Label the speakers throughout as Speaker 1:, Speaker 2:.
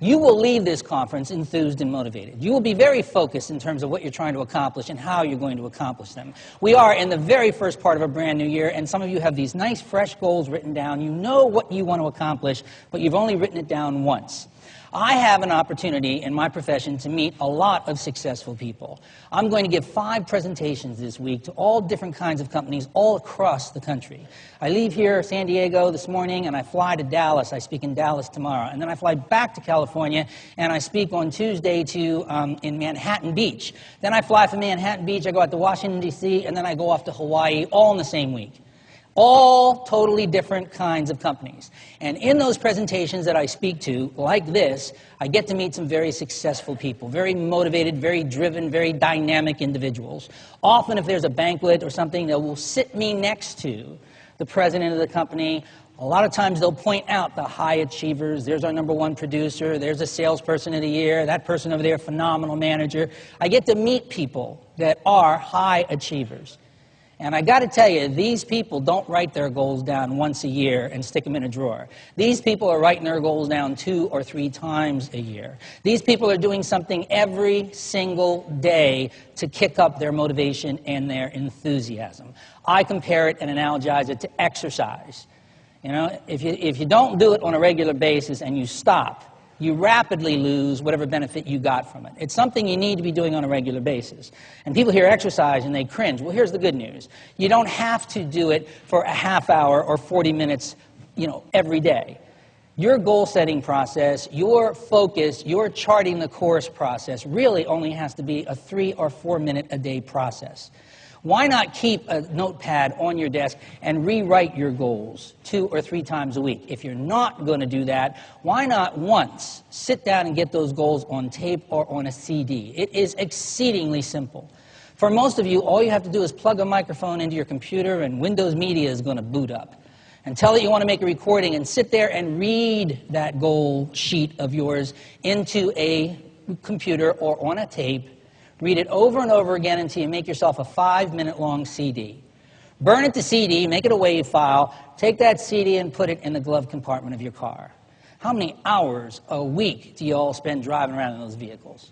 Speaker 1: You will leave this conference enthused and motivated. You will be very focused in terms of what you're trying to accomplish and how you're going to accomplish them. We are in the very first part of a brand new year, and some of you have these nice, fresh goals written down. You know what you want to accomplish, but you've only written it down once. I have an opportunity in my profession to meet a lot of successful people. I'm going to give 5 presentations this week to all different kinds of companies all across the country. I leave here, San Diego, this morning, and I fly to Dallas. I speak in Dallas tomorrow. And then I fly back to California, and I speak on Tuesday in Manhattan Beach. Then I fly from Manhattan Beach, I go out to Washington, D.C., and then I go off to Hawaii, all in the same week. All totally different kinds of companies. And in those presentations that I speak to, like this, I get to meet some very successful people, very motivated, very driven, very dynamic individuals. Often if there's a banquet or something, they will sit me next to the president of the company. A lot of times they'll point out the high achievers. There's our #1 producer. There's a salesperson of the year. That person over there, phenomenal manager. I get to meet people that are high achievers. And I got to tell you, these people don't write their goals down once a year and stick them in a drawer. These people are writing their goals down 2 or 3 times a year. These people are doing something every single day to kick up their motivation and their enthusiasm. I compare it and analogize it to exercise. You know, if you don't do it on a regular basis and you stop, you rapidly lose whatever benefit you got from it. It's something you need to be doing on a regular basis. And people hear exercise and they cringe. Well, here's the good news. You don't have to do it for a half hour or 40 minutes, every day. Your goal-setting process, your focus, your charting the course process really only has to be a 3 or 4 minute a day process. Why not keep a notepad on your desk and rewrite your goals 2 or 3 times a week? If you're not going to do that, why not once sit down and get those goals on tape or on a CD? It is exceedingly simple. For most of you, all you have to do is plug a microphone into your computer and Windows Media is going to boot up. And tell it you want to make a recording and sit there and read that goal sheet of yours into a computer or on a tape. Read it over and over again until you make yourself a 5-minute-long CD. Burn it to CD, make it a WAV file, take that CD and put it in the glove compartment of your car. How many hours a week do you all spend driving around in those vehicles?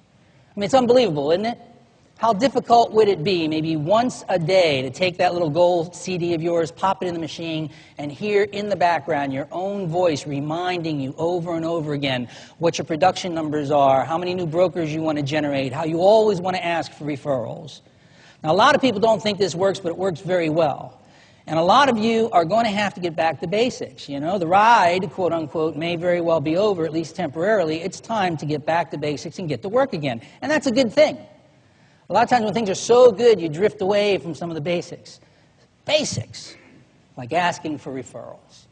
Speaker 1: I mean, it's unbelievable, isn't it? How difficult would it be maybe once a day to take that little gold CD of yours, pop it in the machine, and hear in the background your own voice reminding you over and over again what your production numbers are, how many new brokers you want to generate, how you always want to ask for referrals. Now, a lot of people don't think this works, but it works very well. And a lot of you are going to have to get back to basics. You know, the ride, quote unquote, may very well be over, at least temporarily. It's time to get back to basics and get to work again. And that's a good thing. A lot of times when things are so good, you drift away from some of the basics. Basics, like asking for referrals.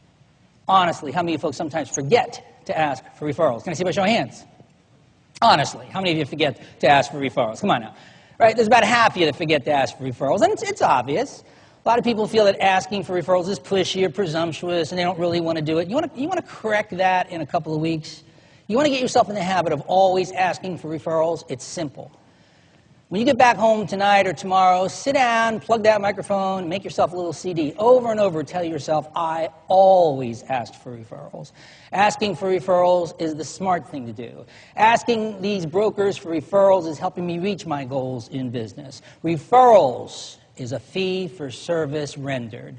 Speaker 1: Honestly, how many of you folks sometimes forget to ask for referrals? Can I see by show of hands? Honestly, how many of you forget to ask for referrals? Come on now. Right? There's about half of you that forget to ask for referrals, and it's obvious. A lot of people feel that asking for referrals is pushy or presumptuous, and they don't really want to do it. You want to correct that in a couple of weeks? You want to get yourself in the habit of always asking for referrals? It's simple. When you get back home tonight or tomorrow, sit down, plug that microphone, make yourself a little CD. Over and over, tell yourself, I always asked for referrals. Asking for referrals is the smart thing to do. Asking these brokers for referrals is helping me reach my goals in business. Referrals is a fee for service rendered.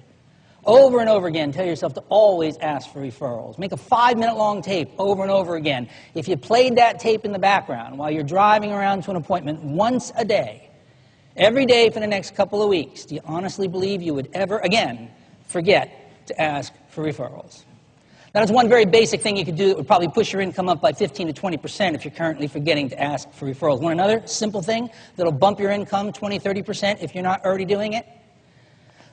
Speaker 1: Over and over again, tell yourself to always ask for referrals. Make a 5-minute-long tape over and over again. If you played that tape in the background while you're driving around to an appointment once a day, every day for the next couple of weeks, do you honestly believe you would ever again forget to ask for referrals? Now, that's one very basic thing you could do that would probably push your income up by 15 to 20% if you're currently forgetting to ask for referrals. Want another simple thing that'll bump your income 20, 30% if you're not already doing it?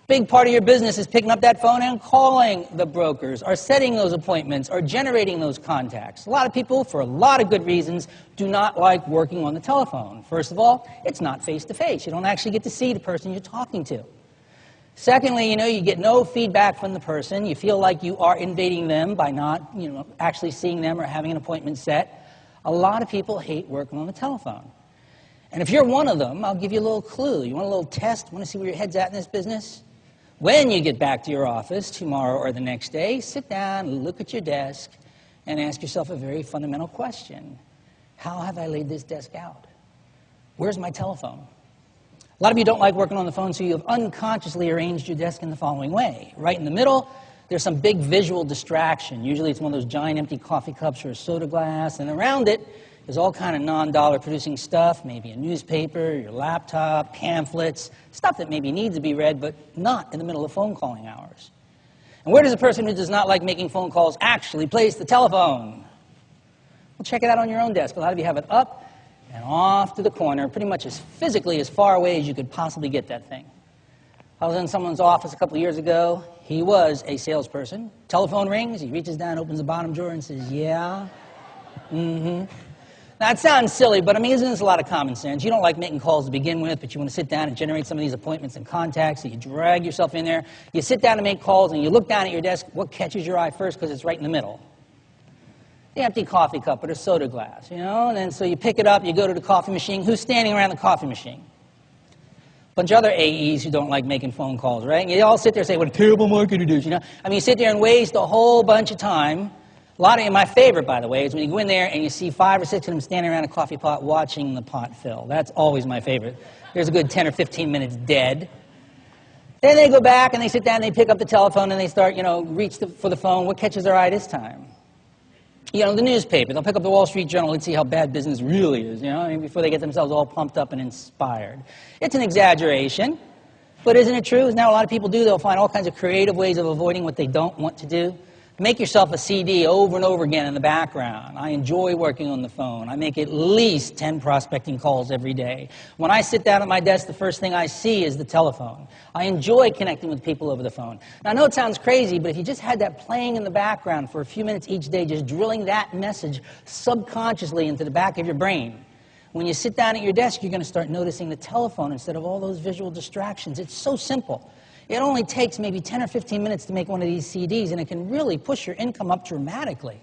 Speaker 1: Big part of your business is picking up that phone and calling the brokers, or setting those appointments, or generating those contacts. A lot of people, for a lot of good reasons, do not like working on the telephone. First of all, it's not face-to-face. You don't actually get to see the person you're talking to. Secondly, you get no feedback from the person. You feel like you are invading them by not, actually seeing them or having an appointment set. A lot of people hate working on the telephone. And if you're one of them, I'll give you a little clue. You want a little test? Want to see where your head's at in this business? When you get back to your office tomorrow or the next day, sit down, look at your desk, and ask yourself a very fundamental question. How have I laid this desk out? Where's my telephone? A lot of you don't like working on the phone, so you have unconsciously arranged your desk in the following way. Right in the middle, there's some big visual distraction. Usually it's one of those giant empty coffee cups or a soda glass, and around it is all kind of non-dollar producing stuff, maybe a newspaper, your laptop, pamphlets, stuff that maybe needs to be read, but not in the middle of phone calling hours. And where does a person who does not like making phone calls actually place the telephone? Well, check it out on your own desk. A lot of you have it up and off to the corner, pretty much as physically as far away as you could possibly get that thing. I was in someone's office a couple of years ago. He was a salesperson. Telephone rings. He reaches down, opens the bottom drawer, and says, "Yeah, mm-hmm." Now, it sounds silly, but I mean, isn't this a lot of common sense? You don't like making calls to begin with, but you want to sit down and generate some of these appointments and contacts, so you drag yourself in there. You sit down to make calls, and you look down at your desk. What catches your eye first? Because it's right in the middle. The empty coffee cup or a soda glass, you know? And then so you pick it up, you go to the coffee machine. Who's standing around the coffee machine? A bunch of other AEs who don't like making phone calls, right? And you all sit there and say, "What a terrible marketer does," you know? I mean, you sit there and waste a whole bunch of time. A lot of you, my favorite, by the way, is when you go in there and you see 5 or 6 of them standing around a coffee pot watching the pot fill. That's always my favorite. There's a good 10 or 15 minutes dead. Then they go back and they sit down and they pick up the telephone and they start, reach for the phone. What catches their eye this time? The newspaper. They'll pick up the Wall Street Journal and see how bad business really is, before they get themselves all pumped up and inspired. It's an exaggeration, but isn't it true? Isn't that what a lot of people do? They'll find all kinds of creative ways of avoiding what they don't want to do. Make yourself a CD over and over again in the background. I enjoy working on the phone. I make at least 10 prospecting calls every day. When I sit down at my desk, the first thing I see is the telephone. I enjoy connecting with people over the phone. Now, I know it sounds crazy, but if you just had that playing in the background for a few minutes each day, just drilling that message subconsciously into the back of your brain, when you sit down at your desk, you're going to start noticing the telephone instead of all those visual distractions. It's so simple. It only takes maybe 10 or 15 minutes to make one of these CDs, and it can really push your income up dramatically.